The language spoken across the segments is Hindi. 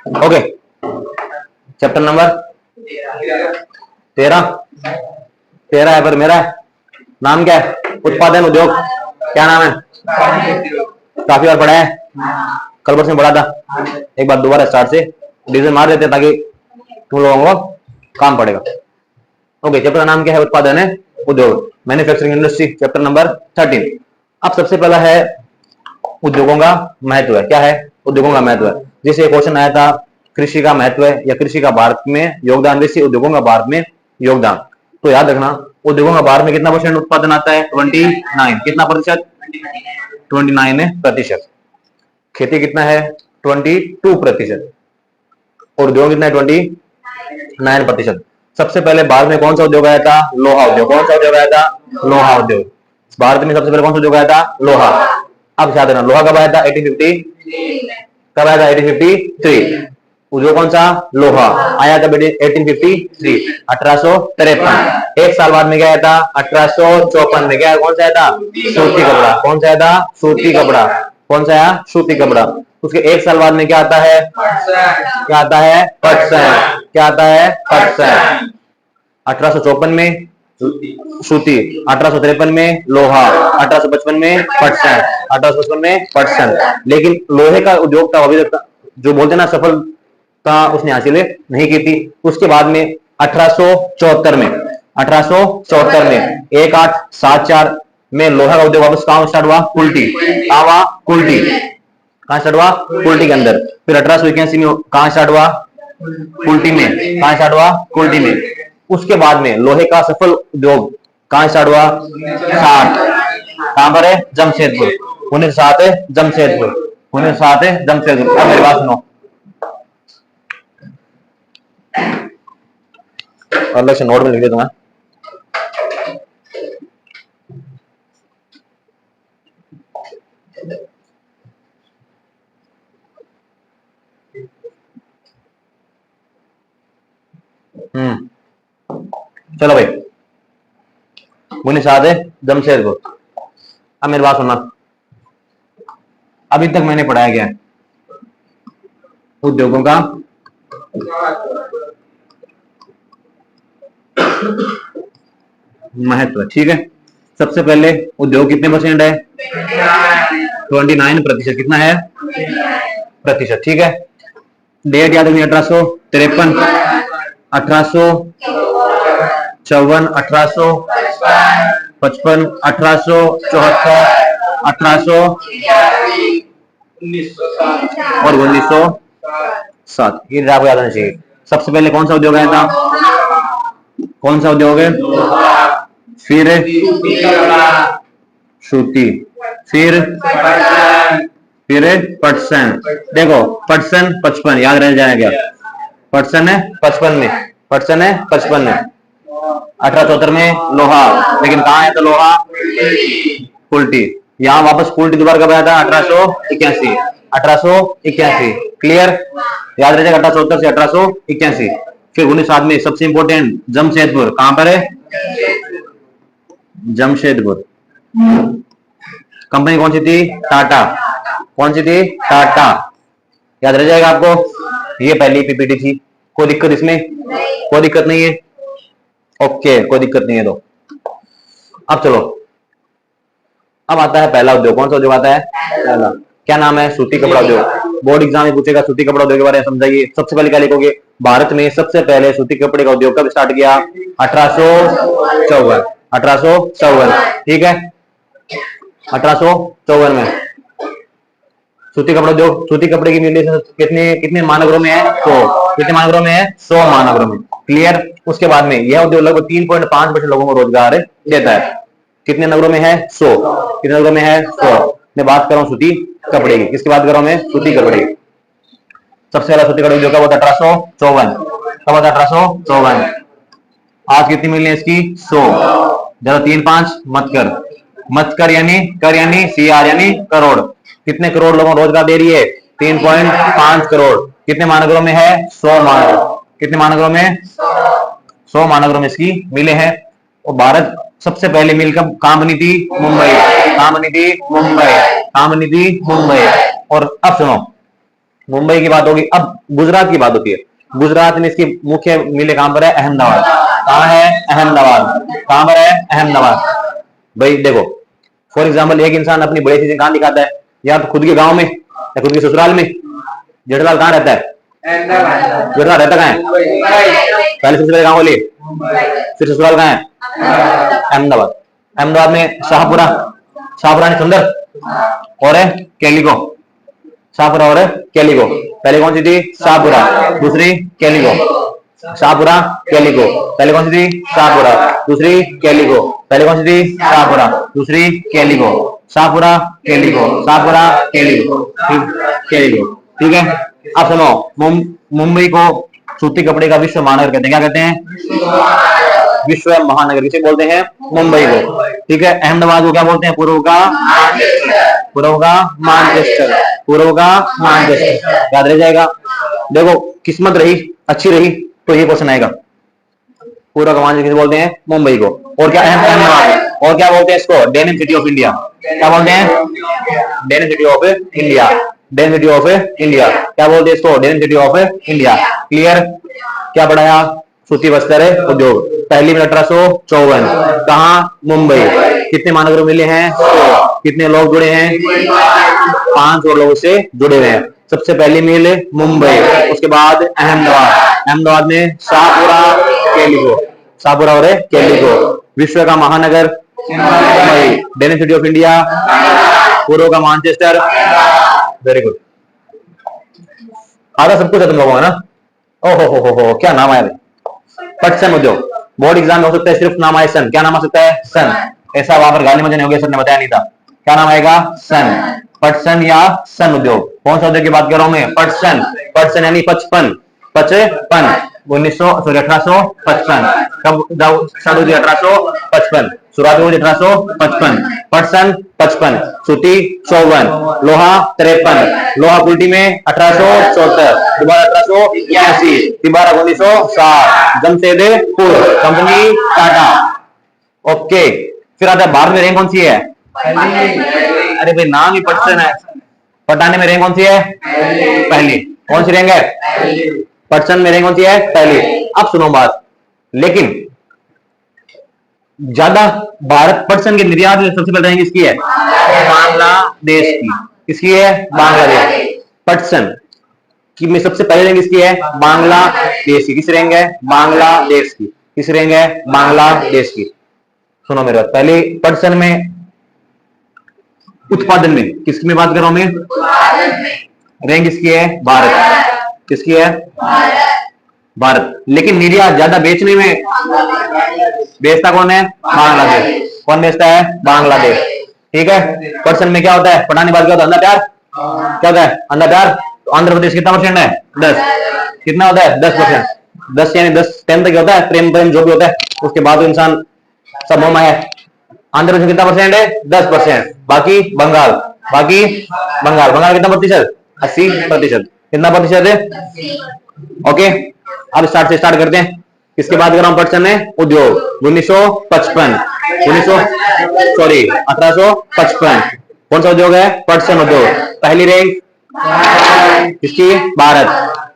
ओके, चैप्टर नंबर 13 13 है पर मेरा नाम क्या है? उत्पादन उद्योग। क्या नाम है? काफी बार पढ़ा है, कल वर्ष में पढ़ा था। एक बार दोबारा स्टार्ट से डिवीजन मार देते ताकि तुम लोगों को काम पड़ेगा। ओके, चैप्टर का नाम क्या है? उत्पादन है उद्योग, मैन्युफैक्चरिंग इंडस्ट्री, चैप्टर नंबर 13। अब सबसे पहला है उद्योगों का महत्व है। क्या है? उद्योगों का महत्व है। जैसे क्वेश्चन आया था कृषि का महत्व है या कृषि का भारत में योगदान, वैसे उद्योगों का भारत में योगदान। तो याद रखना, उद्योगों का भारत में कितना परसेंट उत्पादन आता है? 29। कितना प्रतिशत? 29%। खेती कितना है? 22%। और उद्योग कितना है? 29%। सबसे पहले भारत में कौन सा उद्योग आया था? लोहा उद्योग। कौन सा उद्योग आया था? लोहा उद्योग। भारत में सबसे पहले कौन सा उद्योग आया था? लोहा। अब याद रखना, लोहा कब आया था? 1850। कब आया था? 1853। उद्योग कौन सा? लोहा। आया था 1853, 1853। एक साल बाद में क्या आया था? 1854 में। क्या? कौन सा आया था? सूती कपड़ा। कौन सा आया था? सूती कपड़ा। कौन सा आया? सूती कपड़ा। उसके एक साल बाद में क्या आता है? क्या आता है? पटसन। क्या आता है? पटसन। 1854 में सूती, 1853 में लोहा, 1855 में पटसन, 1855 में पटसन। लेकिन लोहे का उद्योग था अभी तक जो बोलते ना सफलता उसने हासिल नहीं की थी। उसके बाद में 1874 में 1874 में लोहा का उद्योग वापस कहां स्टार्ट हुआ? कुल्टी। कहां हुआ? कुल्टी। कहां स्टार्ट हुआ? कुल्टी के अंदर। फिर 1881 में कहां स्टार्ट हुआ? कुल्टी में। कहां स्टार्ट हुआ? कुल्टी में। उसके बाद में लोहे का सफल उद्योग कहां स्टार्ट हुआ? 60। कहां पर है? जमशेदपुर। 1907 है जमशेदपुर। 1907 है जमशेदपुर। अब मेरी बात सुनो, अलग से नोट में लिख दे तुम्हें। चलो भाई, 1907 है जमशेदपुर। अब मेरी बात सुनना, अभी तक मैंने पढ़ाया गया उद्योगों का महत्व। ठीक है, सबसे पहले उद्योग कितने परसेंट है? 29%। कितना है? प्रतिशत। ठीक है, डेट याद रखनी, 1853, 1854, 1855, 1874, 1800 और 1907। ये आपको याद आना चाहिए। सबसे पहले कौन सा उद्योग आया था? कौन सा उद्योग है? फिर सूती, फिर पटसन। देखो पटसन 55 याद रह जाएगा। पटसन है 55 में। पटसन है 55 में। 1874 में लोहा, लेकिन कहाँ है तो लोहा? कुल्टी। यहाँ वापस कुल्टी दोबारा कब आया था? 1881। 1881। क्लियर? याद रहेगा 1874 से 1881। फिर 1907 में सबसे इंपोर्टेंट जमशेदपुर। कहां पर है? जमशेदपुर। कंपनी कौन सी थी? टाटा। कौन सी थी? टाटा। याद रह जाएगा आपको। ये पहली पीपीटी थी। कोई दिक्कत इसमें? कोई दिक्कत नहीं है? ओके, कोई दिक्कत नहीं है। तो अब चलो, अब आता है पहला उद्योग। कौन सा उद्योग आता है? पहला। क्या नाम है? सूती कपड़ा उद्योग। बोर्ड एग्जाम में पूछेगा सूती कपड़ा उद्योग के बारे में समझाइए। सबसे पहले क्या लिखोगे? भारत में सबसे पहले सूती कपड़े का उद्योग कब स्टार्ट किया? 1854। 1854। ठीक है, 1854 में सूती कपड़ा उद्योग। सूती कपड़े की मिल कितने कितने महानगरों में है? 100। कितने महानगरों में है? 100 महानगरों में। क्लियर? उसके बाद में यह उद्योग लगभग 3.5% लोगों को रोजगार देता है। कितने नगरों में है? 100। कितने नगरों में है? 100। मैं बात कर रहा हूँ सूती कपड़े की। किसकी बात कर रहा हूँ मैं? सूती कपड़े की। सबसे पहला सूती कपड़े उद्योग का 1854। कब होता? 1854। आज कितनी मिली है इसकी? 100। ज्यादा 3-5 मत कर। मत कर यानी कर यानी CR यानी करोड़। कितने करोड़ लोगों को रोजगार दे रही है? 3.5 करोड़। कितने महानगरों में है? 100 महानगर। कितने महानगरों में? 100 महानगरों में इसकी मिले हैं। और भारत सबसे पहले मिल कहां बनी थी? मुंबई। कहां बनी थी? मुंबई। कहां बनी थी? मुंबई। और अब सुनो, मुंबई की बात होगी। अब गुजरात की बात होती है। गुजरात में इसकी मुख्य मिलें कहां पर है? अहमदाबाद। कहां है? अहमदाबाद। कहां पर है? अहमदाबाद। भाई देखो, फॉर एग्जाम्पल एक इंसान अपनी बड़ी चीजें कहां दिखाता है? या तो खुद के गांव में या खुद के ससुराल में। जेठलाल कहां रहता है? जेठलाल रहता कहां है? पहले सबसे पहले गांव बोलिए, फिर ससुराल कहां है? अहमदाबाद। अहमदाबाद में शाहपुरा, शाहपुरा ने सुंदर और है कैलिको। शाहपुरा और कैलिको। पहले कौन सी थी? शाहपुरा, दूसरी कैलिको। शाहपुरा कैलिको, पहले कौन सी थी? शाहपुरा, दूसरी कैलिको। पहले कौन सी थी? शाहपुरा, दूसरी calico. Shahpura calico, Shahpura calico, calico. ठीक है। अब सुनो, मुंबई को सूती कपड़े का विश्व महानगर कहते हैं। क्या कहते हैं? विश्व महानगर किसे बोलते हैं? मुंबई को। ठीक है। अहमदाबाद को क्या बोलते हैं? पूर्व का पूर्व का मैनचेस्टर, पूर्व का मैनचेस्टर। याद रह जाएगा। देखो, किस्मत रही अच्छी रही तो ये क्वेश्चन आएगा। पूर्व का मैनचेस्टर किसे बोलते हैं? मुंबई को। और क्या अहमदाबाद, और क्या बोलते हैं इसको? Denim city of India. क्या बोलते हैं? Denim city of India. Denim city of India. क्या बोलते हैं इसको? Denim city of India. Clear? क्या पढ़ाया? सूती वस्त्र उद्योग। पहली में 1854। कहा? मुंबई। कितने महानगर मिले हैं? कितने लोग जुड़े हैं? 500 लोगों से जुड़े हुए हैं। सबसे पहली मिल मुंबई, उसके बाद अहमदाबाद। अहमदाबाद में शाहपुरा कैलिको, शाहपुरा और कैलिको। विश्व का महानगर Mumbai, denim city of India, पूर्व का मैनचेस्टर। Very good. आधा सब कुछ है तुम लोगों का ना। ओहो, क्या नाम है? पटसन उद्योग। बोर्ड एग्जाम में हो सकता है सिर्फ नाम आए सन। क्या नाम आ सकता है? सन। ऐसा वहां पर गाली मजे नहीं होगी, सर ने बताया नहीं था। क्या नाम आएगा? सन। पटसन या सन उद्योग। कौन सा उद्योग की बात कर रहा हूं मैं? पटसन। पटसन यानी 55, 1855। कब शुरू हुई? 1855। शुरुआत हुई 1855। पटसन 55, सूती 54, लोहा 53, लोहा कुल्टी में 1874, दोबारा 1881, दोबारा 1960, जमशेदपुर कंपनी टाटा। ओके। फिर आता है भारत में रैंक कौन सी है? अरे भाई नाम ही पटसन है। पटाने में रैंक कौन सी है? पहली। कौन सी रैंक है? पटसन में रैंक कौन सी है? पहली। अब सुनो बात, लेकिन ज्यादा भारत पटसन के निर्यात में सबसे पहले रैंक किसकी है? बांग्लादेश की। किसकी है? बांग्लादेश। पटसन की में सबसे पहले रैंक किसकी है? बांग्लादेश की। किस रैंक है? बांग्लादेश की। किस रैंक है? बांग्लादेश की। सुनो मेरे बात, पहले पटसन में उत्पादन में किसकी में बात कर रहा हूं मैं? रैंक किसकी है? भारत। किसकी है? भारत। लेकिन निर्यात ज्यादा बेचने में बेचता कौन है? बांग्लादेश। कौन बेचता है? बांग्लादेश। ठीक है। पर्सन में क्या होता है? पढ़ाने बात क्या होता है? अंधा प्यार। क्या होता है? अंधा प्यार। तो आंध्र प्रदेश कितना परसेंट है? 10। कितना होता है? 10%। 10 यानी 10 10 तक होता है। प्रेम प्रेम जो भी होता है उसके बाद तो इंसान सब मोह माया है। आंध्र प्रदेश कितना परसेंट है? 10%। बाकी बंगाल, बाकी बंगाल। बंगाल कितना प्रतिशत? 80%। कितना प्रतिशत है? ओके। अब स्टार्ट करते हैं। इसके बाद अगर हम पटसन में उद्योग 1955, 1855। कौन सा उद्योग है? पटसन उद्योग। पहली रैंक किसकी? भारत।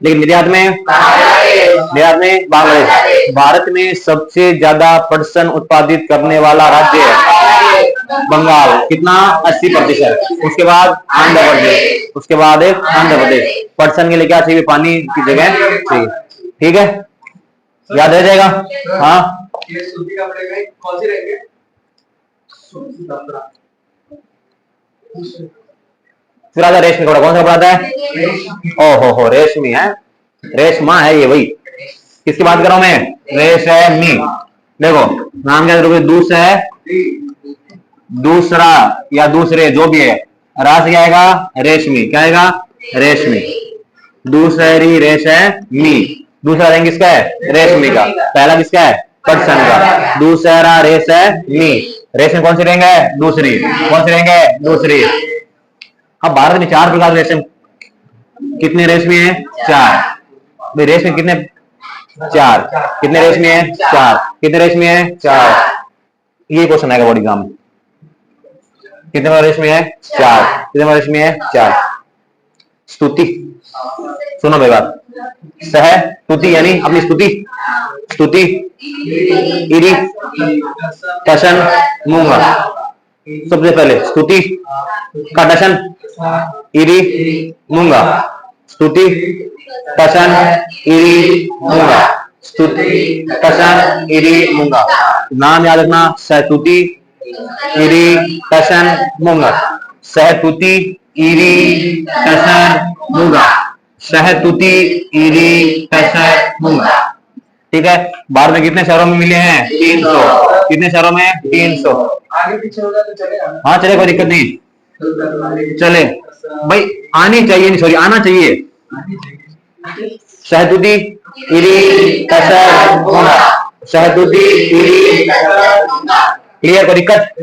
लेकिन निर्यात में बांग्लादेश। भारत में सबसे ज्यादा पटसन उत्पादित करने वाला राज्य है बंगाल। कितना? 80%। उसके बाद आंध्र प्रदेश। उसके बाद आंध्र प्रदेश। पटसन के लिए क्या चाहिए? पानी की जगह चाहिए। ठीक है, याद रह जाएगा। हाँ, ये सूती कपड़े में कौन सी रहेंगे? फिर आता रेशमी कपड़ा। कौन सा कपड़ा आता है? ओहो, रेशमी है, रेशमा है ये। वही किसकी बात कर रहा हूं मैं? रेशमी। देखो नाम क्या है? दूसरा या दूसरे जो भी है, रास क्या आएगा? रेशमी। क्या आएगा? रेशमी। दूसरी रेशमी। दूसरा रंग किसका है? रेशमी का। पहला किसका है? पटसन का। दूसरा रेशमी। रेशमी कौन सी रंग है? दूसरी। कौन सी रंग है? दूसरी। अब भारत में 4 प्रकार रेशम। कितने रेशमी है? 4। रेशमी कितने? 4। कितने रेशमी है? 4। कितने रेशमी है? 4। ये क्वेश्चन आएगा बॉडी एग्जाम में। कितने रेशमी है? 4। कितने रेशमी है? 4। स्तुति सुनो मेरी बात। सह तुति यानी अपनी स्तुति, स्तुति इरी टशन मूंगा। सबसे पहले स्तुति का टशन इरी मूंगा, स्तुति टशन इरी मूंगा, स्तुति टशन इरी मूंगा। नाम याद रखना, सहतुति इरी टशन मूंगा, सहतुति इरी टशन मूंगा, सहतुति इरी टशन मूंगा। ठीक है। बाद में कितने शहरों में मिले हैं? 300। कितने शहरों में? 300। आगे पीछे होगा तो चलेगा। हाँ चले, कोई दिक्कत नहीं, चले भाई। आनी चाहिए, नहीं सॉरी, आना चाहिए। सहतुति इरी टशन मूंगा, सहतुति इरी। क्लियर? कोई दिक्कत?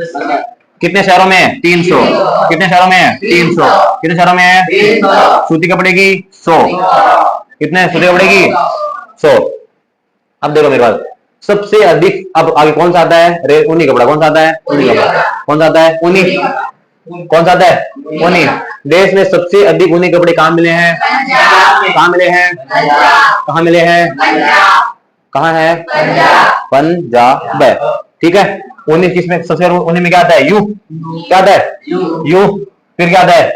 कितने शहरों में? 300। कितने शहरों में? 300। कितने शहरों में? 300। स्तुति कब पड़ेगी? 100। कितने स्तुति कब पड़ेगी? 100। अब देखो मेरे पास सबसे अधिक, अब आगे कौन सा आता है? ऊनी कपड़ा। कौन सा आता है? ऊनी कपड़ा। कौन सा आता है? ऊनी। कौन सा आता है? ऊनी। देश में सबसे अधिक ऊनी कपड़े कहाँ मिले हैं? कहाँ मिले हैं? कहाँ मिले हैं? कहाँ है? पंजाब। ठीक है। ऊनी किसमें सबसे? ऊनी में क्या आता है? यू। क्या आता है? यू। फिर क्या आता है?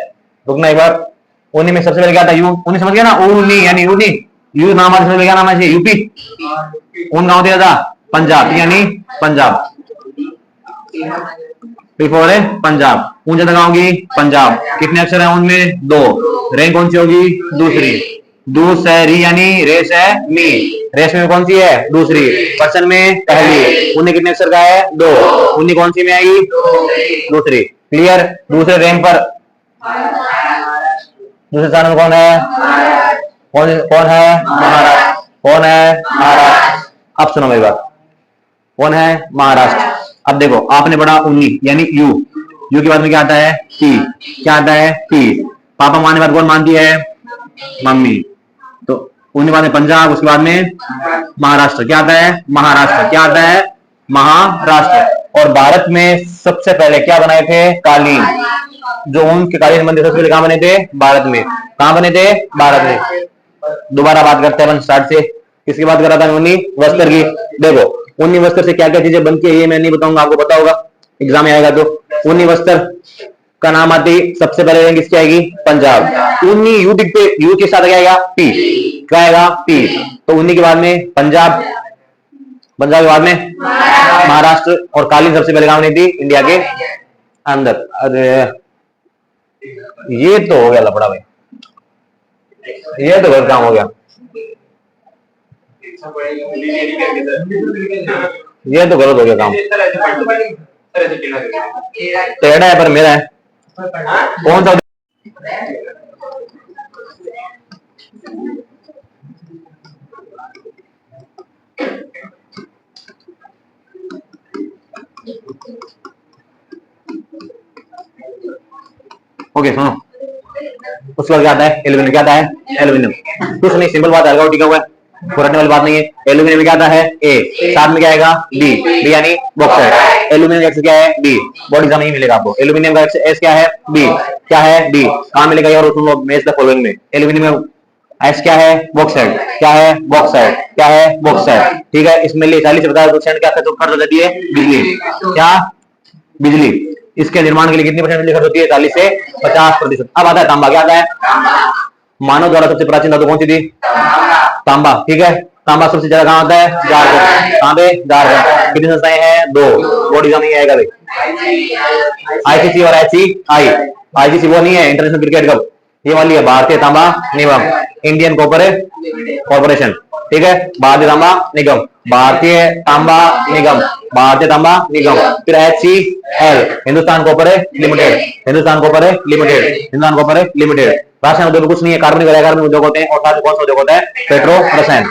रुकना एक बार। ऊनी में सबसे पहले क्या आता है? यू। ऊनी समझ गया ना? ऊनी यानी ऊनी। यू नाम आता है, क्या नाम है? यूपी। ऊन गाँव दिया था? पंजाब यानी पंजाब। बिफोर है पंजाब। ऊन ज्यादा कहाँ होगी? पंजाब। कितने अक्षर है उनमें? 2। रैंक कौन सी होगी? दूसरी। दूसरी यानी रेस है मी। रेस में कौन सी है? दूसरी। पर्सन में पहली। उन्हें कितने अक्षर का है? 2। उन्हें कौन सी में आएगी? दूसरी। क्लियर? दूसरे रैंक पर दूसरे स्थान में कौन है? कौन है? महाराष्ट्र। कौन है? महाराष्ट्र। अब सुनो मेरी बात। कौन है? महाराष्ट्र। अब देखो, आपने पढ़ा उन्नी यानी यू। यू के बाद में क्या आता है? पी। क्या आता है? पी। पापा माँ ने बात कौन मानती है? मम्मी। तो उन्हीं बाद में पंजाब, उसके बाद में महाराष्ट्र। क्या आता है? महाराष्ट्र। क्या आता है? महाराष्ट्र। और भारत में सबसे पहले क्या बनाए थे? कालीन। जो उनके कालीन मंदिर सबसे पहले कहां बने थे? भारत में। कहां बने थे? भारत में। दोबारा बात करते हैं स्टार्ट से। किसकी बात कर रहा था? उन्नी वस्त्र की। देखो, उन्नी वस्त्र से क्या क्या चीजें बनती है ये मैं नहीं बताऊंगा, आपको पता होगा, एग्जाम में आएगा। तो उन्नी वस्त्र का नाम आते ही सबसे पहले रैंक किसकी आएगी? पंजाब। उन्नी यू दिखते, यू के साथ क्या आएगा? पी। क्या आएगा? पी। तो उन्नी के बाद में पंजाब, पंजाब के बाद में महाराष्ट्र। और कालीन सबसे पहले कहां बनी थी? इंडिया के अंदर। अरे ये तो हो गया लफड़ा भाई, ये तो गलत काम हो गया। ये तो गलत हो गया काम। टेढ़ा है पर मेरा है। कौन सा? ओके सुनो, उसके बाद क्या आता है? एल्यूमिनियम। क्या आता है? एल्यूमिनियम। कुछ नहीं, सिंपल बात है, टिका हुआ है, रटने वाली बात नहीं है। एल्यूमिनियम में क्या आता है? ए। साथ में क्या आएगा? बी। बी यानी बॉक्साइट। एल्यूमिनियम का एक्स क्या है? बी। बॉडी एग्जाम नहीं मिलेगा आपको। एल्यूमिनियम का एक्स क्या है? बी। क्या है? बी। कहां मिलेगा यार? सुन लो, मैच द फॉलोइंग में। एल्यूमिनियम एक्स क्या है? बॉक्साइट। क्या है? बॉक्साइट। क्या है? बॉक्साइट। ठीक है। इसमें 40% क्या खर्च हो जाती है? बिजली। क्या? बिजली। इसके निर्माण के लिए कितनी परसेंट बिजली खर्च होती है? 40 से 50%। अब आता है तांबा। क्या आता है? मानव द्वारा सबसे प्राचीन धातु कौन सी थी? तांबा। ठीक है। तांबा सबसे ज्यादा कहां आता है? झारखंड। कहां पे? झारखंड। कितनी संस्थाएं हैं? 2। बोर्ड एग्जाम नहीं आएगा भाई। आईसीसी और एचसीआई। आईसीसी वो नहीं है, इंटरनेशनल क्रिकेट कप, ये वाली है भारतीय तांबा निगम, इंडियन कॉर्पोरेशन। ठीक है। भारतीय तांबा निगम, भारतीय तांबा निगम, भारतीय तांबा निगम। फिर HCL, Hindustan corporate limited, Hindustan corporate limited, Hindustan corporate limited. रासायन उद्योग कुछ नहीं है, कार्बनिक और अकार्बनिक उद्योग होते हैं। और साथ में कौन सा उद्योग होता है? पेट्रो रसायन।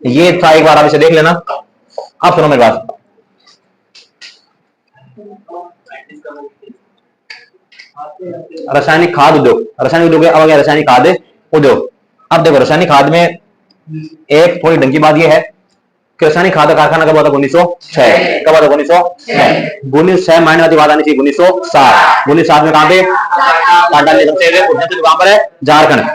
ये था, एक बार आप इसे देख लेना। अब सुनो मेरी बात। रासायनिक खाद उद्योग, रासायनिक उद्योग अब गया रासायनिक खाद उद्योग। अब देखो, रासायनिक खाद में एक थोड़ी ढंग की बात यह है कि रासायनिक खाद का कारखाना कब हुआ था? 1906। कब हुआ था? 1906। 1906 मायने वाली बात आनी चाहिए 1907। 1907 में कहां पे? कहां पर है? झारखंड।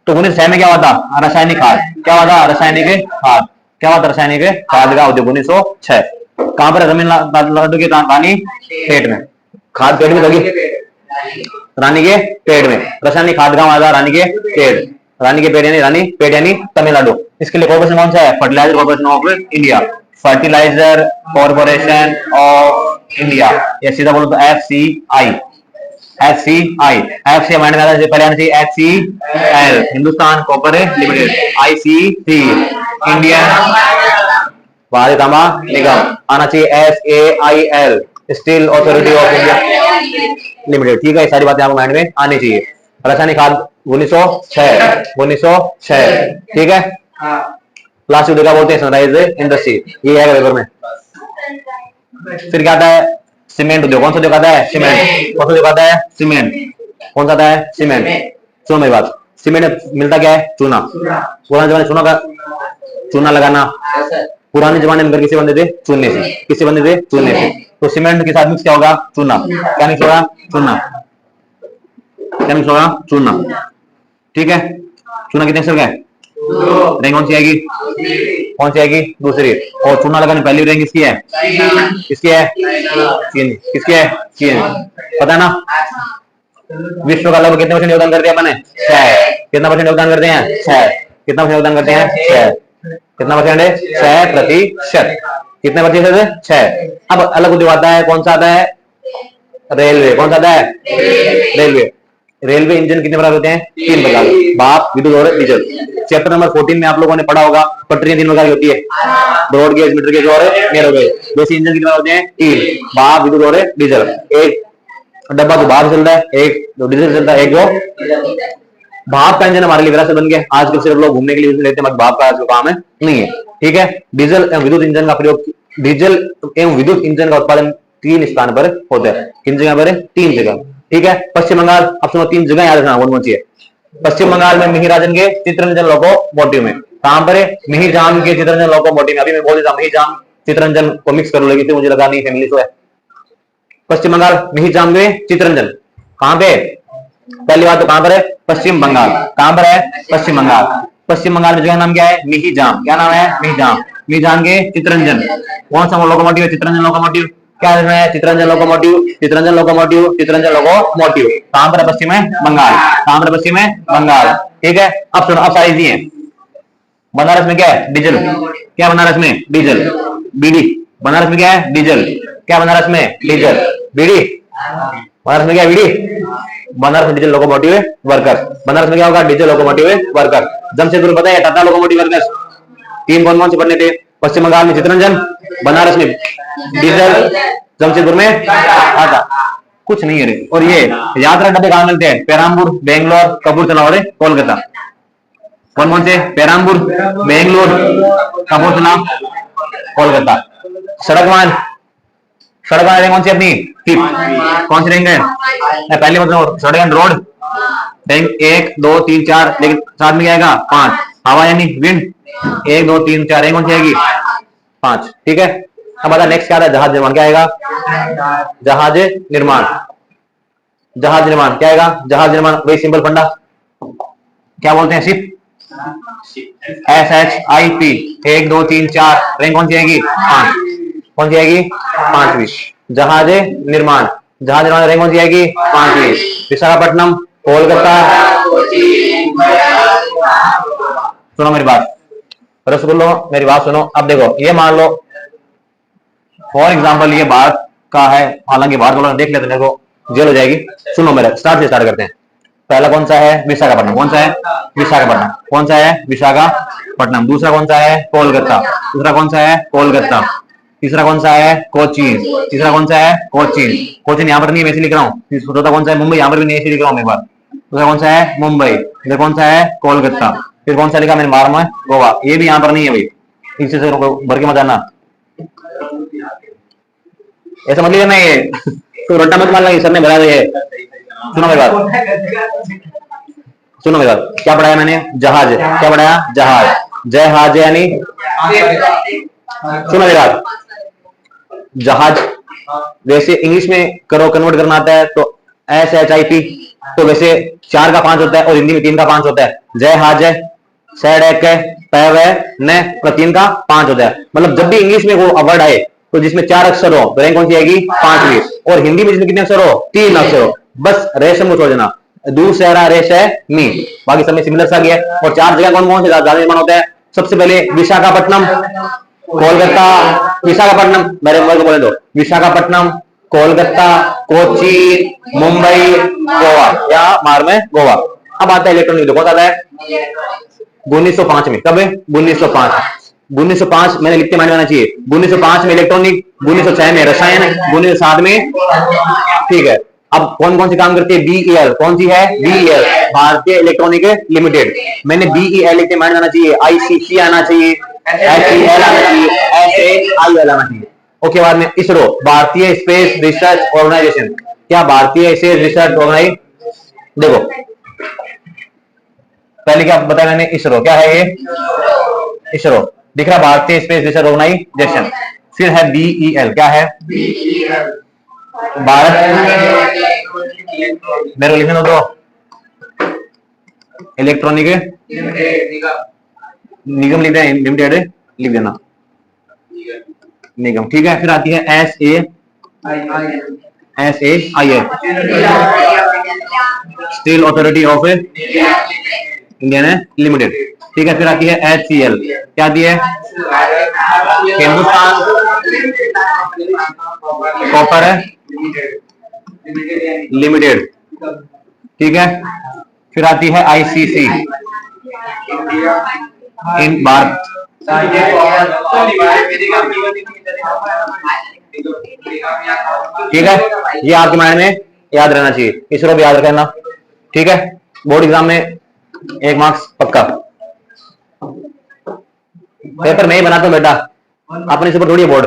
तो 1906 में क्या हुआ था? रासायनिक खाद। क्या हुआ था? रासायनिक खाद। क्या हुआ था? रासायनिक खाद का उद्योग 1906। कहां पर? तमिलनाडु की रानी पेट में। खाद पेट में लगी, रानी के पेट में। रासायनिक खाद का हुआ था? रानी के पेट। रानी के पेट यानी रानी पेट यानी तमिलनाडु। इसके लिए कॉर्पोरेशन कौन सा है? Fertilizer corporation of India. Fertilizer corporation of India, या सीधा बोलो तो FCI। FCI, एफ से माइंड में आता है पहले आना चाहिए HCL, Hindustan copper limited. ICC, Indian भारतीय तांबा निगम। आना चाहिए SAIL, steel authority of India limited. ठीक है, ये सारी बातें आपको माइंड में आनी चाहिए। रासायनिक खाद 1906। ठीक है। प्लास्टिक उद्योग बोलते हैं सनराइज इंडस्ट्री, ये है पेपर में। फिर क्या आता है? सीमेंट उद्योग। कौन सा उद्योग आता है? सीमेंट। कौन सा उद्योग आता है? सीमेंट। कौन सा आता है? सीमेंट। सुनो मेरी बात, सीमेंट में मिलता क्या है? चूना। पुराने जमाने चूना का चूना लगाना, पुराने जमाने में किसे बनते थे? चूने से। किसे बनते थे? चूने से। तो सीमेंट के साथ मिक्स क्या होगा? चूना। क्या मिक्स होगा? चूना। क्या मिक्स होगा? चूना। ठीक है। चूना कितने अक्षर का है? रैंक कौन सी आएगी? कौन सी आएगी? दूसरी। और चूना लगाने पहली रैंक किसकी है? किसकी है? चीन। किसकी है? चीन। पता है ना? विश्व का लगभग कितने परसेंट योगदान करते हैं अपने? 6। कितना परसेंट योगदान करते हैं? 6। कितना परसेंट योगदान करते हैं? 6। कितना परसेंट है? 6%। कितने प्रतिशत है? 6। अब अलग उद्योग आता है, कौन सा आता है? रेलवे। कौन सा आता है? रेलवे। रेलवे इंजन कितने प्रकार होते हैं? 3 प्रकार, भाप, विद्युत और डीजल। चैप्टर नंबर 14 में आप लोगों ने पढ़ा होगा, पटरियां 3 प्रकार की होती है, ब्रॉड गेज, मीटर गेज और नैरो गेज। वैसे इंजन कितने होते हैं? 3, भाप, विद्युत और डीजल। एक डब्बा तो भाप चलता है, एक जो डीजल चलता है, एक जो भाप का इंजन हमारे लिए विरासत बन गया। आजकल सिर्फ लोग घूमने के लिए लेते हैं, भाप का आज काम है नहीं है। ठीक है। डीजल एवं विद्युत इंजन का प्रयोग, डीजल एवं विद्युत इंजन का उत्पादन 3 स्थान पर होता है। किन जगह पर? 3 जगह। ठीक है। पश्चिम बंगाल, अब सुनो 3 जगह याद रखना, कौन सी है? पश्चिम बंगाल में मिहिराजन के चित्ररंजन लोकोमोटिव में। कहां पर है? मिहिजाम के चित्ररंजन लोकोमोटिव में। अभी मैं बोल देता हूं, मिहिजाम चित्ररंजन को मिक्स कर लो, लेकिन मुझे लगा नहीं फैमिली तो है। पश्चिम बंगाल मिहिजाम के चित्ररंजन कहां पे? पहली बात तो कहां पर है? पश्चिम बंगाल। कहां पर है? पश्चिम बंगाल। पश्चिम बंगाल में जगह नाम क्या है? मिहिजाम। क्या नाम है? मिहिजाम। मिहिजाम के चित्ररंजन। कौन सा लोकोमोटिव है? चित्ररंजन लोकोमोटिव। क्या है? Chitraranjan locomotive, Chitraranjan locomotive, Chitraranjan locomotive. कहां पर? पश्चिम बंगाल। कहां पर? पश्चिम बंगाल। ठीक है। अब सुनो, अब सारी चीजें बनारस में क्या है? डीजल। क्या बनारस में? डीजल। बीडी बनारस में क्या है? डीजल। क्या बनारस में? डीजल। बीडी बनारस में क्या है? बीडी। बनारस में डीजल लोकोमोटिव वर्कर्स। बनारस में क्या होगा? Diesel locomotive worker. जमशेदपुर पता है? Tata locomotive workers. 3 कौन कौन से पढ़ने थे? पश्चिम बंगाल में चित्ररंजन, बनारस में डीजल, जमशेदपुर में टाटा। कुछ नहीं है। और ये यात्रा डब्बे कहां मिलते हैं? पेराम्बूर, बेंगलोर, कपूरथला और कोलकाता। कौन कौन से? पेराम्बूर, बेंगलोर, कपूरथला, कोलकाता। सड़क वाहन, सड़क वाहन कौन सी अपनी? कौन सी रैंक है? पहले मतलब सड़क एंड रोड रैंक 1 2 3 4, लेकिन साथ में क्या आएगा? 5। हवा यानी विंड 1 2 3 4, रैंक कौन सी आएगी? 5। ठीक है। अब बता नेक्स्ट क्या आता है? जहाज निर्माण। क्या आएगा? जहाज निर्माण। जहाज निर्माण क्या आएगा? जहाज निर्माण वही सिंपल फंडा, क्या बोलते हैं? शिप। SHIP 1 2 3 4, रैंक कौन सी आएगी? 5। कौन सी आएगी? 5वीं। जहाज निर्माण, जहाज निर्माण रैंक कौन सी आएगी? 5वीं। विशाखापट्टनम, कोलकाता। सुनो मेरी बात, रसगुल्लो मेरी बात सुनो। अब देखो, ये मान लो फॉर एग्जाम्पल ये भारत का है, हालांकि भारत वालों ने देख लेते हैं तो जेल हो जाएगी। सुनो मेरा, स्टार्ट से स्टार्ट करते हैं। पहला कौन सा है? विशाखापट्टनम। कौन सा है? विशाखापट्टनम। कौन सा है? विशाखापट्टनम। दूसरा कौन सा है? कोलकाता। दूसरा कौन सा है? कोलकाता। तीसरा कौन सा है? कोचीन। तीसरा कौन सा है? कोचीन। कोचीन यहाँ पर नहीं, मैं ऐसे लिख रहा हूँ। चौथा कौन सा है? मुंबई। यहाँ पर भी नहीं, ऐसे लिख रहा हूँ एक बार। दूसरा कौन सा है? मुंबई। फिर कौन सा है? कोलकाता। फिर कौन सा लिखा मैंने? बारह में गोवा। ये भी यहाँ पर नहीं है भाई, इसी से भर के मत आना, ऐसा मतलब ना ये तो रट्टा मत मारना सर ने भरा दिया। सुनो मेरी बात, सुनो मेरी बात। क्या पढ़ाया मैंने? जहाज। क्या पढ़ाया? जहाज। जहाज यानी, सुनो मेरी बात, जहाज वैसे इंग्लिश में करो कन्वर्ट करना आता है तो SHIP तो वैसे 4 का 5 होता है और हिंदी में 3 का 5 होता है। जय हाजय सैड एक पैव है न 3 का 5 होता है। मतलब जब भी इंग्लिश में वो वर्ड आए तो जिसमें 4 अक्षर हो तो रैंक कौन सी आएगी? 5वीं। और हिंदी में जिसमें कितने अक्षर हो? 3 अक्षर हो। बस रेशम को छोड़ देना, दूर सहरा रेश है मी, बाकी सब में सिमिलर सा गया। और 4 जगह कौन कौन से ज्यादा निर्माण होता है? सबसे पहले विशाखापट्टनम, कोलकाता, विशाखापट्टनम, मेरे को बोले दो, विशाखापट्टनम, कोलकाता, कोची, मुंबई, गोवा, या मार में गोवा। अब आता है इलेक्ट्रॉनिक, कौन आता है? 1905 में। कब है? 1905। 1905 मैंने लिखते माइंड में आना चाहिए। 1905 में इलेक्ट्रॉनिक, 1906 में रसायन, 1907 में, ठीक है। अब कौन कौन से काम करते हैं? बीईएल, कौन सी है? बीईएल, भारतीय इलेक्ट्रॉनिक लिमिटेड। मैंने बीईएल लिखते माइंड आना चाहिए, आईसीसी आना चाहिए, एचईएल आना चाहिए, एसएआईएल आना चाहिए। ओके, बाद में इसरो, भारतीय स्पेस रिसर्च ऑर्गेनाइजेशन। क्या भारतीय स्पेस रिसर्च ऑर्गेनाइजेशन? देखो पहले क्या बताया मैंने? इसरो। क्या है ये? इसरो दिख रहा, भारतीय स्पेस रिसर्च ऑर्गेनाइजेशन। फिर है बीईएल, क्या है? भारत, मेरे को लिखने दो, इलेक्ट्रॉनिक निगम लिख देना, लिमिटेड लिख देना, निगम, ठीक है। फिर आती है SAIL, steel authority of India limited, ठीक है। फिर आती है HCL, क्या आती है? हिंदुस्तान कॉपर लिमिटेड, ठीक है। फिर आती है ICC, इन भारत, ठीक है। ये आपके माइंड में याद रहना चाहिए, इसरो भी याद रखना, ठीक है। बोर्ड एग्जाम में 1 मार्क्स पक्का। पेपर मैं ही बनाता हूं बेटा, अपने से थोड़ी बोर्ड।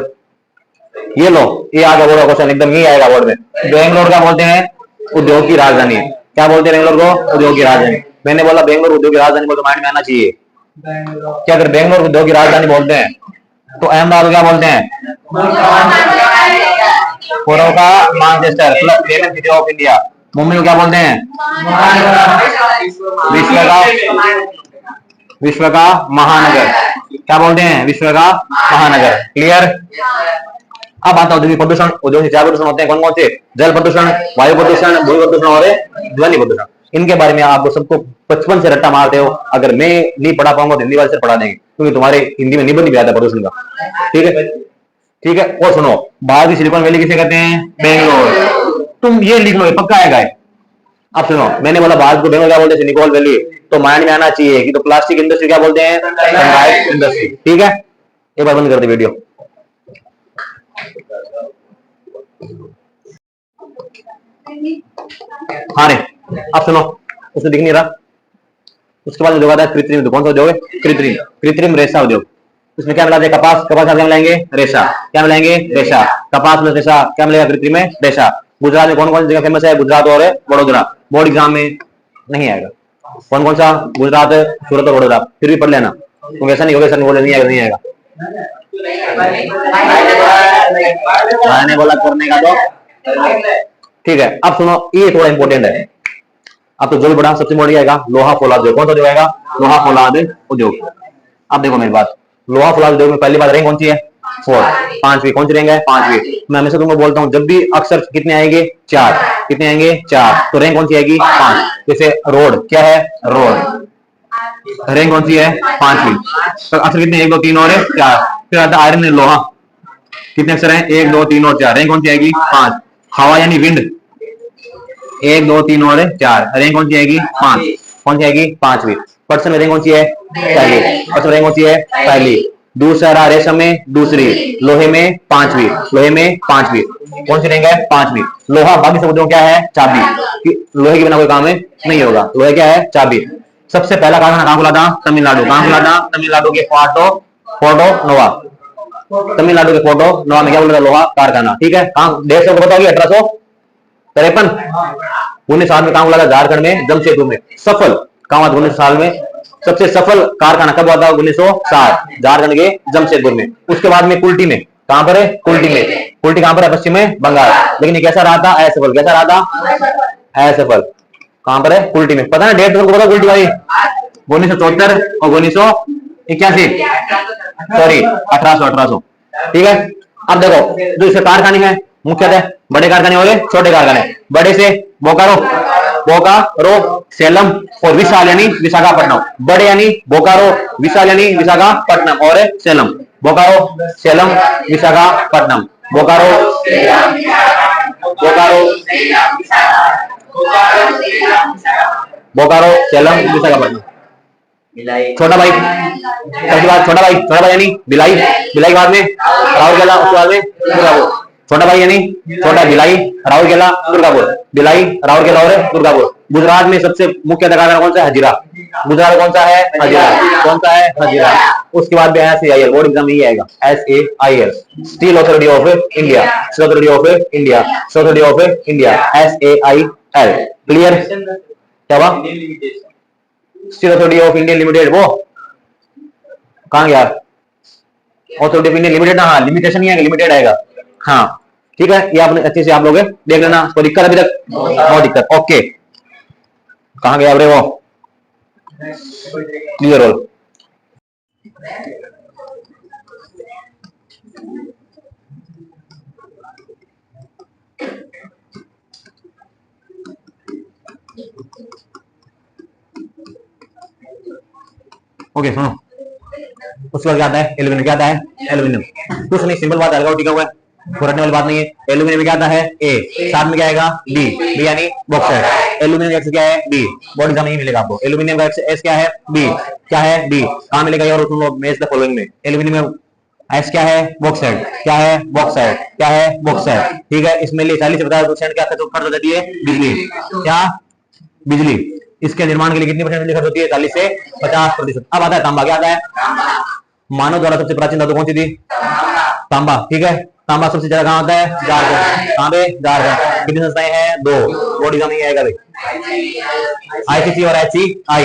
ये लो, ये आ गया बोर्ड का क्वेश्चन, एकदम यही आएगा बोर्ड में। बेंगलोर का बोलते हैं उद्योग की राजधानी। क्या बोलते हैं बेंगलोर को? उद्योग की राजधानी। मैंने बोला बेंगलोर उद्योग की राजधानी बोल तो माइंड में आना चाहिए। क्या अगर बेंगलोर उद्योग की राजधानी बोलते हैं तो अहमदाबाद क्या बोलते हैं? पूर्व का Manchester plus famous city of India. Mumbai को क्या बोलते हैं? विश्व का महानगर। क्या बोलते हैं? विश्व का महानगर। क्लियर? अब आता औद्योगिक प्रदूषण। औद्योगिक 4 प्रदूषण होते हैं, कौन कौन से? जल प्रदूषण, वायु प्रदूषण, भूमि प्रदूषण और ध्वनि प्रदूषण। इनके बारे में आपको सबको बचपन से रट्टा मारते हो। अगर मैं नहीं पढ़ा पाऊंगा तो हिंदी वाले से पढ़ा देंगे, क्योंकि तुम्हारे हिंदी में निबंध भी आता है प्रदूषण का, ठीक है? ठीक है। और सुनो, भारतीय सिलिकॉन वैली किसे कहते हैं? बेंगलोर। तुम ये लिख लो, पक्का आएगा। अब सुनो, मैंने बोला भारत को बेंगलोर क्या बोलते हैं? Silicon valley. तो माइंड में आना चाहिए कि तो प्लास्टिक इंडस्ट्री क्या बोलते हैं? सनराइज इंडस्ट्री, ठीक है। एक बार बंद कर दे वीडियो। हाँ रे, अब सुनो, उसमें दिख नहीं रहा। उसके बाद उद्योग आता है कृत्रिम। कौन सा उद्योग है? कृत्रिम, कृत्रिम रेशा उद्योग। उसमें क्या मिलाते हैं? कपास, कपास क्या मिलाएंगे? रेशा। क्या मिलाएंगे? रेशा। कपास में रेशा क्या मिलेगा? कृत्रिम में रेशा। गुजरात में कौन कौन सी जगह फेमस है? गुजरात और वडोदरा। बोर्ड एग्जाम में नहीं आएगा। कौन कौन सा? गुजरात, सूरत और वडोदरा। फिर भी पढ़ लेना, क्योंकि ऐसा नहीं होगा सर नहीं आएगा, नहीं आएगा। मैंने बोला करने का तो, ठीक है। अब सुनो, ये थोड़ा इंपॉर्टेंट है। अब तो जो भी बड़ा सबसे बढ़िया आएगा लोहा फौलाद उद्योग। कौन सा उद्योग आएगा? लोहा फौलाद उद्योग। अब देखो मेरी बात, लोहा फौलाद उद्योग में पहली बात रैंक कौन सी है? 4, 5वीं। कौन सी रैंक है? 5वीं। मैं हमेशा तुमको बोलता हूँ, जब भी अक्षर कितने आएंगे? 4। कितने आएंगे? 4। तो रैंक कौन सी आएगी? 5। जैसे रोड, क्या है? रोड, रैंक कौन सी है? 5वीं। तो अक्षर कितने? 1 2 3 और 4। फिर आता है आयरन लोहा, कितने अक्षर हैं? 1 2 3 और 4। रैंक कौन सी आएगी? 5। हवा यानी विंड, 1 2 3 और 4। रैंक कौन सी आएगी? 5। कौन सी आएगी? 5वीं। पर्सन में रैंक कौन सी है? पहली। पर्सन रैंक कौन सी है? पहली। दूसरा रेशम में दूसरी, लोहे में 5वीं। लोहे में 5वीं। कौन सी रैंक है? 5वीं। लोहा बाकी सब उद्योग क्या है? चाबी। लोहे के बिना कोई काम नहीं होगा। लोहे क्या है? चाबी। सबसे पहला कारखाना कहां खुला था? तमिलनाडु। कहां खुला था? तमिलनाडु के फोर्टो नोवा। तमिलनाडु के फोर्टो नोवा में क्या बोला था? लोहा कारखाना, ठीक है। कहां? देश को बताओगे? 1853। 19 साल में कहां खुला था? झारखंड में जमशेदपुर में। सफल कहां हुआ था? 19 साल में सबसे सफल कारखाना कब हुआ था? 1960, झारखंड के जमशेदपुर में। उसके बाद में कुल्टी में, कहां पर है? कुल्टी में। कुल्टी कहां पर है? पश्चिम में बंगाल। लेकिन ये कैसा रहा था? असफल। कैसा रहा था? असफल। कहां पर है? कुल्टी में। पता है डेट तुमको पता कुल्टी भाई? 1974 और 1981, सॉरी 1800। ठीक है, अब देखो जो इसके कारखाने हैं मुख्यतः बड़े कारखाने हो गए, छोटे कारखाने। बड़े से बोकारो, बोकारो, सेलम और विशाल यानी विशाखापट्टनम। बड़े यानी बोकारो, विशाल यानी विशाखापट्टनम और सेलम। बोकारो, सेलम, विशाखापट्टनम। बोकारो, बोकारो, बोकारो, सेलम, विशाखापट्टनम। छोटा भाई, सबके बाद छोटा भाई यानी भिलाई, भिलाई बाद में राउरकेला, उसके बाद में दुर्गापुर। छोटा भाई यानी छोटा भिलाई, राउरकेला, दुर्गापुर। भिलाई, राउरकेला और दुर्गापुर। गुजरात में सबसे मुख्य कारखाना कौन सा है? हजीरा। गुजरात कौन सा है? हजीरा। कौन सा है? हजीरा। उसके बाद में SAIL, बोर्ड एग्जाम में ही आएगा, SAIL, steel authority of India, steel authority of India, steel authority of India, SAIL। Clear? क्या हुआ? Steel authority of India limited, वो कहां गया? अथॉरिटी ऑफ इंडिया लिमिटेड ना, हाँ लिमिटेशन नहीं है, लिमिटेड आएगा। हाँ ठीक है, ये आपने अच्छे से आप लोग देख लेना। कोई दिक्कत अभी तक? नो दिक्कत, ओके। कहां गया अरे वो? Clear all. ओके सुनो, उसके बाद क्या आता है? एल्यूमिनियम। क्या आता है? एल्यूमिनियम। कुछ नहीं, सिंपल बात है, टिका हुआ है, रटने वाली बात नहीं है। एल्यूमिनियम में क्या आता है? ए, साथ में क्या आएगा? बी, बी यानी बॉक्साइट। एल्यूमिनियम का एक्स क्या है? बी। बॉडी एग्जाम नहीं मिलेगा आपको। एल्यूमिनियम का एक्स क्या है? बी। क्या है? बी। कहां मिलेगा? और सुन लो, मैच द फॉलोइंग में। एल्यूमिनियम एक्स क्या है? बॉक्साइट। क्या है? बॉक्साइट। क्या है? बॉक्साइट। ठीक है, इसमें 40 से 50% क्या खर्च हो जाती है? बिजली। क्या? बिजली। इसके निर्माण के लिए कितनी परसेंट खर्च होती है? 40 से 50%। अब आता है तांबा। क्या आता है? मानव द्वारा सबसे प्राचीन धातु कौन सी थी? तांबा। ठीक है, तांबा सबसे ज्यादा कहां होता है? झारखंड। कहां पे? झारखंड। कितनी संस्थाएं हैं? 2। बोर्ड एग्जाम नहीं आएगा भाई। ICC और HCI।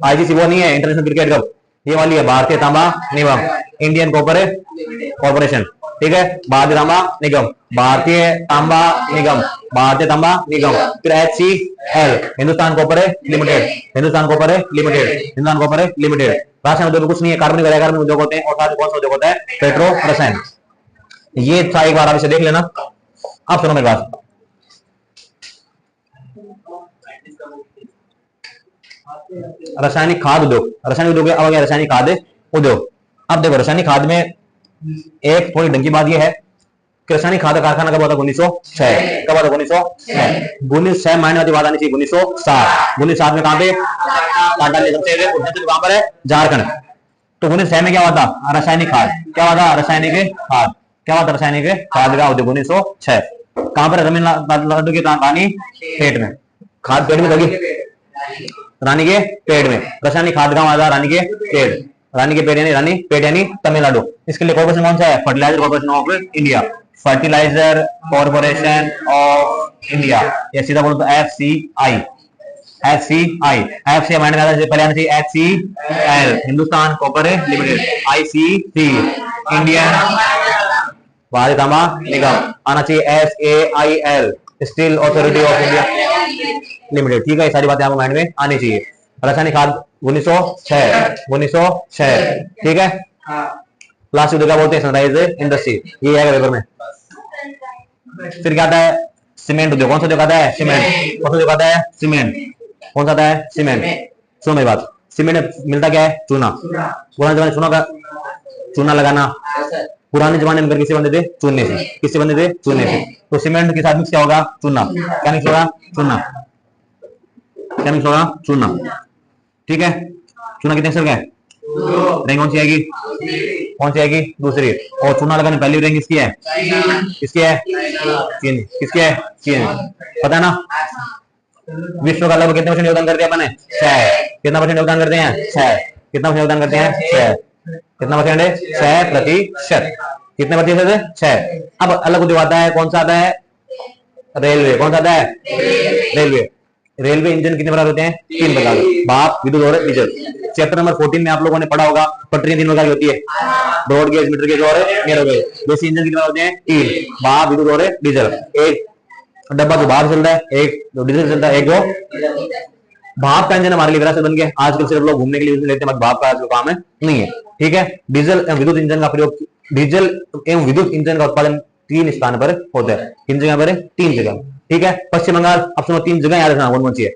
ICC वो नहीं है, इंटरनेशनल क्रिकेट कप, ये वाली है भारतीय तांबा निगम, इंडियन कॉर्पोरेशन। ठीक है, भारतीय तांबा निगम, भारतीय तांबा निगम, भारतीय तांबा निगम। फिर HCL, Hindustan corporate limited, Hindustan corporate limited, Hindustan corporate limited. रासायन उद्योग कुछ नहीं है, कार्बनिक कार्बनिक उद्योग होते हैं, और साथ कौन सा उद्योग होता है? पेट्रो रसायन। ये था, एक बार आप इसे देख लेना। अब सुनो मेरी बात, रासायनिक खाद उद्योग, रासायनिक उद्योग अब गया रासायनिक खाद उद्योग। अब देखो रासायनिक खाद में एक थोड़ी ढंग की बात यह है कि रासायनिक खाद कारखाना कब हुआ था? 1906। कब हुआ था? 1906। 1906 मायने वाली बात आनी चाहिए 1907। 1907 में कहां पे? कहां पर है? झारखंड। तो 1906 में क्या हुआ था? रासायनिक खाद। क्या हुआ था? रासायनिक खाद। क्या हुआ था? रासायनिक खाद का उद्योग 1906। कहां पर? तमिलनाडु की रानी पेट में। खाद पेट में लगी, रानी के पेट में। रासायनिक खाद का हुआ रानी के पेट, रानी के पेट यानी रानी पेट यानी तमिलनाडु। इसके लिए कॉर्पोरेशन कौन सा है? Fertilizer corporation of India, fertilizer corporation of India. ये सीधा बोलो तो FCI, FCI, FCI माइंड में आता है पहले आना चाहिए HCL, Hindustan corporate limited, ICC, Indian भारतीय तांबा निगम, आना चाहिए SAIL, steel authority of India limited. ठीक है, ये सारी बातें आपको माइंड में आनी चाहिए। रासायनिक खाद 1906, 1906। ठीक है, लास्ट उद्योग क्या बोलते हैं? सनराइज इंडस्ट्री, ये आएगा पेपर में। फिर क्या आता है? सीमेंट उद्योग। कौन सा उद्योग आता है? सीमेंट। कौन सा उद्योग आता है? सीमेंट। कौन सा आता है? सीमेंट। सुनो मेरी बात, सीमेंट मिलता क्या है? चूना। पुराने जमाने चूना का चूना लगाना, पुराने जमाने में किससे बनते थे? चूने से। किससे बनते थे? चूने से। तो सीमेंट के साथ मिक्स क्या होगा? चूना। क्या मिक्स होगा? चूना। क्या मिक्स होगा? चूना। ठीक है, चूना कितने अक्षर का है? रैंक कौन सी आएगी? कौन सी आएगी? दूसरी। और चूना लगाने पहली रैंक किसकी है? किसकी है? चीन। किसकी है? चीन। पता है ना? विश्व का लगभग कितने % योगदान करते हैं अपने? 6। कितना % योगदान करते हैं? 6। कितना % योगदान करते हैं? 6। कितना परसेंट है? 6%। कितने प्रतिशत है? 6। अब अलग उद्योग आता है, कौन सा आता है? रेलवे। कौन सा आता है? रेलवे। रेलवे इंजन कितने प्रकार होते हैं? 3 प्रकार, भाप, विद्युत और डीजल। चैप्टर नंबर 14 में आप लोगों ने पढ़ा होगा, पटरियां 3 प्रकार की होती है, ब्रॉड गेज, मीटर गेज और नैरो गेज। देसी इंजन कितने होते हैं? 3, भाप, विद्युत और डीजल। एक डब्बा जो बाहर चल रहा है, एक जो डीजल चलता है, एक जो भाप का इंजन हमारे लिए विरासत बन गया। आजकल सिर्फ लोग घूमने के लिए लेते हैं, भाप का आजकल काम है नहीं है। ठीक है, डीजल एवं विद्युत इंजन का प्रयोग, डीजल एवं विद्युत इंजन का उत्पादन 3 स्थान पर होता है। किन जगह पर है? 3 जगह। ठीक है, पश्चिम बंगाल, अब सुनो 3 जगह याद रखना, कौन सी है?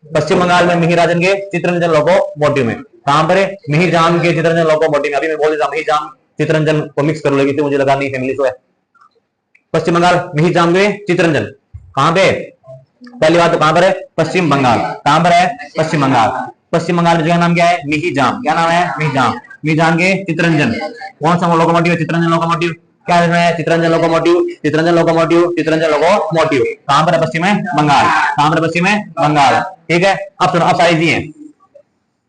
पश्चिम बंगाल में मिहिर के चित्ररंजन लोकोमोटिव में। कहां पर है? मिहिर जाम के चित्ररंजन लोकोमोटिव में। अभी मैं बोल देता हूं, मिहिर जाम चित्ररंजन को मिक्स कर लो, लेकिन मुझे लगा नहीं फैमिली शो है। पश्चिम बंगाल मिहिर जाम के चित्ररंजन कहां पे? पहली बात तो कहां पर है? पश्चिम बंगाल। कहां पर है? पश्चिम बंगाल। पश्चिम बंगाल में जगह नाम क्या है? मिहिर जाम। क्या नाम है? मिहिर जाम। मिहिर जाम के चित्ररंजन कौन सा लोकोमोटिव है? चित्ररंजन लोकोमोटिव। क्या है? Chitraranjan locomotive, Chitraranjan locomotive, Chitraranjan locomotive. कहां पर है? पश्चिम में बंगाल। कहां पर? पश्चिम में बंगाल। ठीक है, अब सुनो, अब साइज दिए।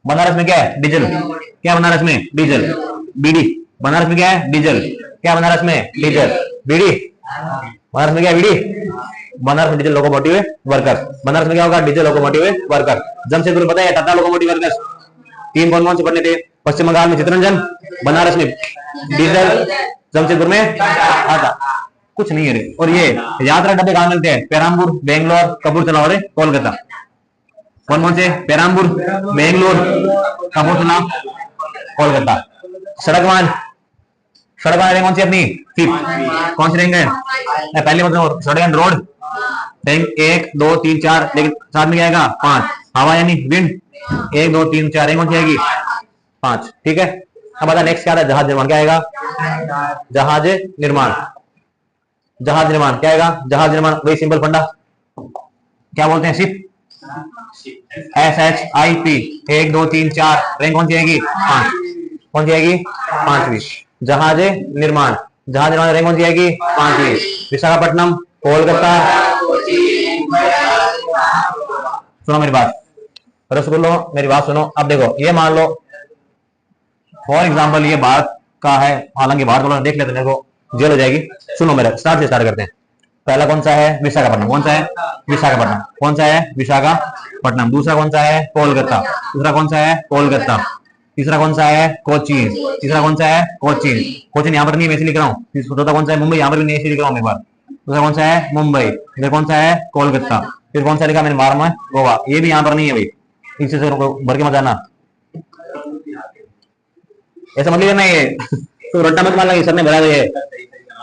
बनारस में क्या है? डीजल। क्या बनारस में? डीजल। बीडी बनारस में क्या है? डीजल। क्या बनारस में? डीजल। बीडी बनारस में क्या है? बीडी बनारस में डीजल लोकोमोटिव वर्कर। बनारस में क्या होगा? Diesel locomotive worker. जमशेदपुर पता है? Tata locomotive workers. 3 कौन कौन से पढ़ने थे? पश्चिम बंगाल में चित्ररंजन, बनारस में डीजल, जमशेदपुर में टाटा। कुछ नहीं है रे। और ये यात्रा डब्बे कहां मिलते हैं? पेराम्बूर, बेंगलोर, कपूरथला और कोलकाता। कौन कौन से? पेराम्बूर, बेंगलोर, कपूरथला, कोलकाता। सड़क वाहन, सड़क वाहन कौन सी अपनी? फिफ्थ। कौन सी रैंक है? पहले मतलब सड़क रोड रैंक 1 2 3 4, लेकिन साथ में क्या आएगा? 5। हवा यानी विंड 1 2 3 4, रैंक कौन सी आएगी? 5। ठीक है, अब बता नेक्स्ट क्या है? जहाज निर्माण। क्या आएगा? जहाज निर्माण। जहाज निर्माण क्या आएगा? जहाज निर्माण वही सिंपल फंडा, क्या बोलते हैं? शिप। SHIP 1 2 3 4, रैंक कौन सी आएगी? 5। कौन सी आएगी? 5वीं। जहाज निर्माण, जहाज निर्माण रैंक कौन सी आएगी? 5वीं। विशाखापट्टनम, कोलकाता। सुनो मेरी बात, रसगुल्लो मेरी बात सुनो। अब देखो, ये मान लो फॉर एग्जाम्पल ये भारत का है, हालांकि भारत वालों ने देख लेते, मेरे को जेल हो जाएगी। सुनो मेरा, स्टार्ट से स्टार्ट करते हैं। पहला कौन सा है? विशाखापट्टनम। कौन सा है? विशाखापट्टनम। कौन सा है? विशाखापट्टनम। दूसरा कौन सा है? कोलकाता। दूसरा कौन सा है? कोलकाता। तीसरा कौन सा है? कोचीन। तीसरा कौन सा है? कोचीन। कोचीन यहाँ पर नहीं, मैं इसे लिख रहा हूँ। चौथा कौन सा है? मुंबई। यहाँ पर भी नहीं, इसे लिख रहा हूँ एक बार। दूसरा कौन सा है? मुंबई। फिर कौन सा है? कोलकाता। फिर कौन सा लिखा मैंने? बारहवां गोवा। ये भी यहाँ पर नहीं है भाई, इनसे भर के मत आना, ऐसा मत लेना ये तो रट्टा मत मारना, सर ने भरा ये।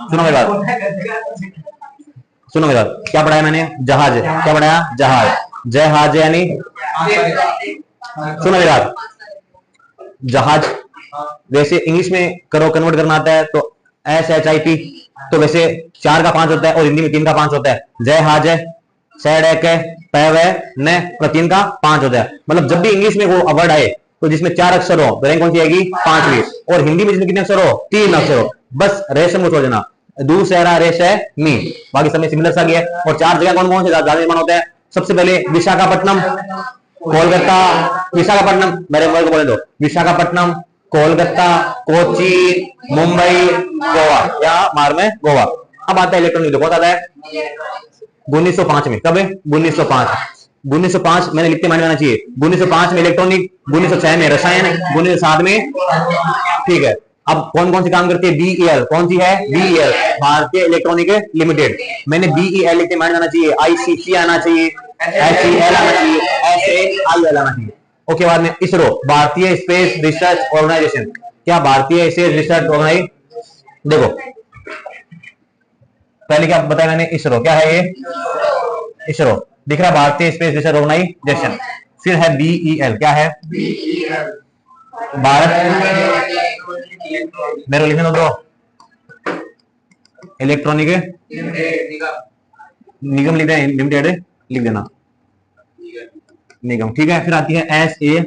सुनो मेरी बात, सुनो मेरी बात। क्या पढ़ाया मैंने? जहाज। क्या पढ़ाया? जहाज। जहाज यानी, सुनो मेरी बात, जहाज वैसे इंग्लिश में करो कन्वर्ट करना आता है तो SHIP, तो वैसे 4 का 5 होता है और हिंदी में 3 का 5 होता है। जय हाज है, सैड है, पैव है, न 3 का 5 होता है। मतलब जब भी इंग्लिश में वो वर्ड आए तो जिसमें 4 अक्षर हो तो रैंक कौन सी आएगी? 5वीं। और हिंदी में जिसमें कितने अक्षर हो? 3 अक्षर हो। बस रेशम को छोड़ देना, दू सहरा रेश है मी, बाकी सब में सिमिलर सा है। और 4 जगह कौन कौन से जहाज निर्माण होता है? सबसे पहले विशाखापट्टनम, कोलकाता, विशाखापट्टनम, मेरे वर्ग को बोले दो, विशाखापट्टनम, कोलकाता, कोची, मुंबई, गोवा, या मार में गोवा। अब आता है इलेक्ट्रॉनिक, देखो आता है 1905 में। कब है? 1905। 1905 मैंने लिखते माइंड में आना चाहिए। 1905 में इलेक्ट्रॉनिक, 1906 में रसायन, 1907 में, ठीक है। अब कौन कौन सी काम करती है? BEL। कौन सी है? BEL, भारतीय इलेक्ट्रॉनिक लिमिटेड। मैंने BEL लिखते माइंड में आना चाहिए, ICC आना चाहिए, HEL आना चाहिए, SAIL आना चाहिए। ओके, बाद में इसरो, भारतीय स्पेस रिसर्च ऑर्गेनाइजेशन। क्या? भारतीय स्पेस रिसर्च ऑर्गेनाइजेशन। देखो पहले क्या बताया मैंने? इसरो। क्या है ये? इसरो दिख रहा, भारतीय स्पेस रिसर्च ऑर्गेनाइजेशन। फिर है BEL। क्या है? भारत, मेरे लिखने दो, इलेक्ट्रॉनिक निगम लिख दें, लिमिटेड लिख देना, निगम। ठीक है, फिर आती है SAIL,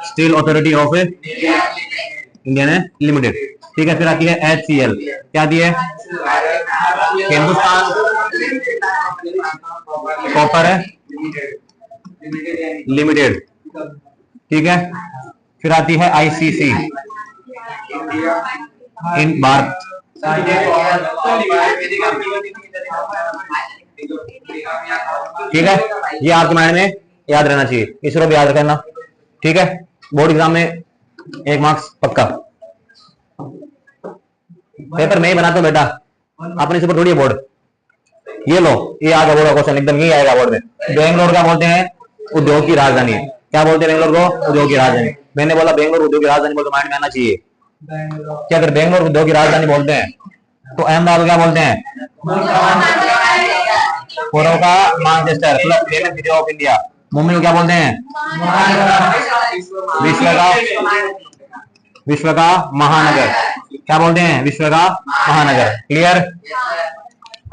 steel authority of India limited. ठीक है, फिर आती है HCL। क्या आती है? Hindustan copper limited. ठीक है, फिर आती है ICC, इन भारत। ठीक है, ये आपके माइंड में याद रहना चाहिए, इसरो भी याद रखना। ठीक है, बोर्ड एग्जाम में 1 मार्क्स पक्का। पेपर में ही बनाता हूँ बेटा, अपने से ऊपर थोड़ी बोर्ड। ये लो, ये आएगा बोर्ड का क्वेश्चन, एकदम यही आएगा बोर्ड में। बेंगलोर क्या बोलते हैं? उद्योग की राजधानी है। क्या बोलते हैं बेंगलोर को? उद्योग की राजधानी। मैंने बोला बेंगलोर उद्योग की राजधानी बोल तो माइंड में आना चाहिए कि अगर बेंगलोर उद्योग की राजधानी बोलते हैं तो अहमदाबाद को क्या बोलते हैं? पूर्व का Manchester, famous city of India. Mumbai को क्या बोलते हैं? विश्व का महानगर। क्या बोलते हैं? विश्व का महानगर। क्लियर?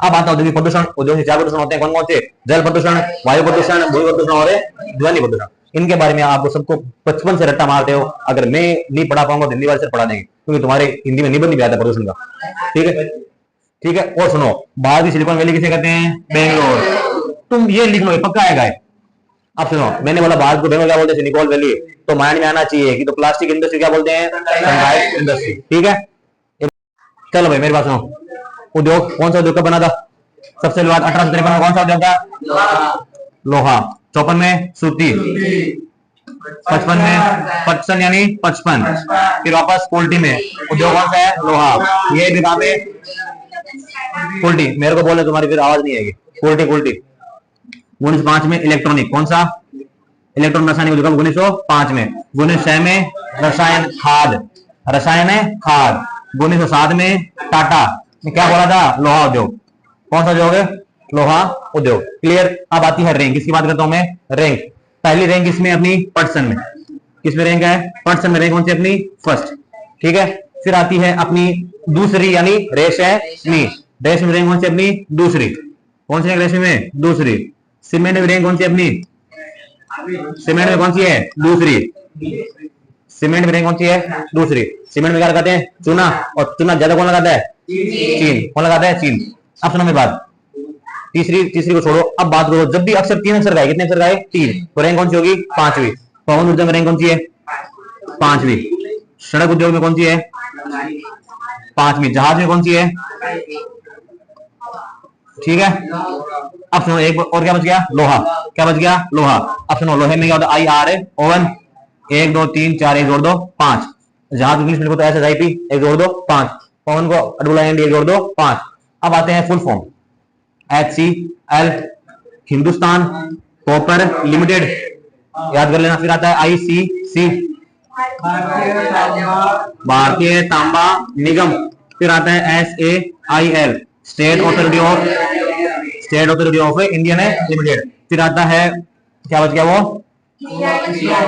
अब आता है औद्योगिक प्रदूषण। औद्योगिक से चार प्रदूषण होते हैं, कौन कौन से? जल प्रदूषण, वायु प्रदूषण, भूमि प्रदूषण और ध्वनि प्रदूषण। इनके बारे में आपको सबको बचपन से रट्टा मारते हो। अगर मैं नहीं पढ़ा पाऊंगा तो हिंदी वाले से पढ़ा देंगे, क्योंकि तुम्हारे हिंदी में निबंध भी आता है प्रदूषण का। ठीक है, ठीक है। और सुनो, भारत की सिलिकॉन वैली किसे कहते हैं? बेंगलोर। तुम ये लिख लो, पक्का आएगा। अब सुनो, मैंने बोला भारत को बेंगलोर क्या बोलते हैं? Silicon valley. तो माइंड में आना चाहिए कि तो प्लास्टिक इंडस्ट्री क्या बोलते हैं? Sunrise industry. ठीक है, चलो भाई मेरी बात सुनो। उद्योग, कौन सा उद्योग का बना था? सबसे शुरुआत 1853 में कौन सा उद्योग था? लोहा। 54 में सूती। 55 में पटसन यानी 55। फिर वापस पोल्ट्री में उद्योग कौन सा है? लोहा। ये भी कहां पे? पोल्ट्री। मेरे को बोले तुम्हारी फिर आवाज नहीं आएगी। Poultry poultry. 1905 में इलेक्ट्रॉनिक, कौन सा? इलेक्ट्रॉनिक रासायनिक उद्योग 1905 में। 1906 में रसायन खाद, रसायन है खाद। 1907 में टाटा ने क्या बोला था? लोहा उद्योग। कौन सा उद्योग है? लोहा उद्योग। क्लियर? अब आती है रैंक, किसकी बात करता हूं मैं? रैंक। पहली रैंक इसमें अपनी पटसन में, किसमें रैंक है? पटसन में रैंक कौन सी अपनी? फर्स्ट। ठीक है, फिर आती है अपनी दूसरी यानी रेशमी। रेशमी में रैंक कौन सी अपनी? दूसरी। कौन सी रैंक रेशमी में? दूसरी। सीमेंट में रैंक कौन सी अपनी? सीमेंट में कौन सी है? दूसरी। सीमेंट में रैंक कौन सी है? दूसरी। सीमेंट में क्या लगाते हैं? चूना। और चूना ज्यादा कौन लगाता है? चीन। कौन लगाता है? चीन। अब सुनो मेरी बात, तीसरी को छोड़ो, अब बात करो। जब भी अक्षर 3 अक्षर का है, कितने अक्षर का है? 3, तो रैंक कौन सी होगी? 5वीं। पवन उद्योग में रैंक कौन सी है? 5वीं। सड़क उद्योग में कौन सी है? 5वीं। जहाज में कौन सी है? ठीक है, अब सुनो एक और क्या बच गया? लोहा। क्या बच गया? लोहा। अब सुनो, लोहे में क्या होता है? IR oven. 1 2 3 4, 1 जोड़ दो 5। जहाज इंग्लिश में लिखो तो SSIP, 1 जोड़ दो 5। पवन को अडुलाएंड, 1 जोड़ दो 5। अब आते हैं full form. HCL Hindustan copper limited, याद कर लेना। फिर आता है ICC भारतीय तांबा निगम। फिर आता है SAIL state authority of Indian limited. फिर आता है, क्या बच गया वो?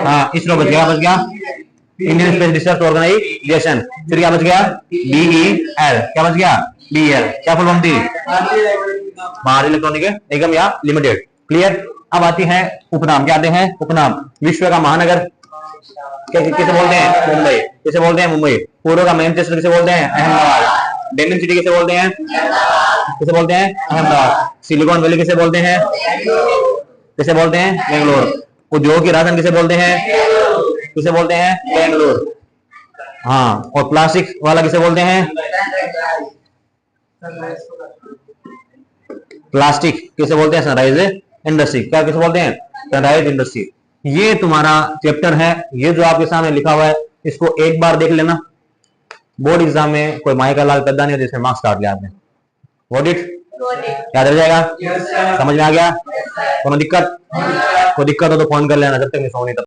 हाँ, इसरो बच गया। बच गया इंडियन स्पेस रिसर्च ऑर्गेनाइजेशन। फिर क्या बच गया? BEL। क्या बच गया? BEL। क्या फुल फॉर्म थी? भारतीय इलेक्ट्रॉनिक निगम या लिमिटेड। क्लियर? अब आती है उपनाम। क्या आते हैं? उपनाम। विश्व का महानगर किसे बोलते हैं? मुंबई। किसे बोलते हैं? मुंबई। पूर्व का मैनचेस्टर किसे बोलते हैं? अहमदाबाद। डेनिम सिटी किसे बोलते हैं? किसे बोलते हैं? अहमदाबाद। सिलिकॉन वैली किसे बोलते हैं? किसे बोलते हैं? बेंगलोर। उद्योग की राजधानी किसे बोलते हैं? किसे बोलते हैं? बेंगलोर। हाँ, और प्लास्टिक वाला किसे बोलते हैं? प्लास्टिक किसे बोलते हैं? Sunrise industry. क्या किसे बोलते हैं? Sunrise industry. ये तुम्हारा चैप्टर है। ये जो आपके सामने लिखा हुआ है, इसको एक बार देख लेना। बोर्ड एग्जाम में कोई माई का लाल पैदा नहीं होता, इसमें मार्क्स काट लिया आपने। What it? याद रह जाएगा? समझ में आ गया? कोई दिक्कत हो तो फोन कर लेना, जब तक मैं सो नहीं तब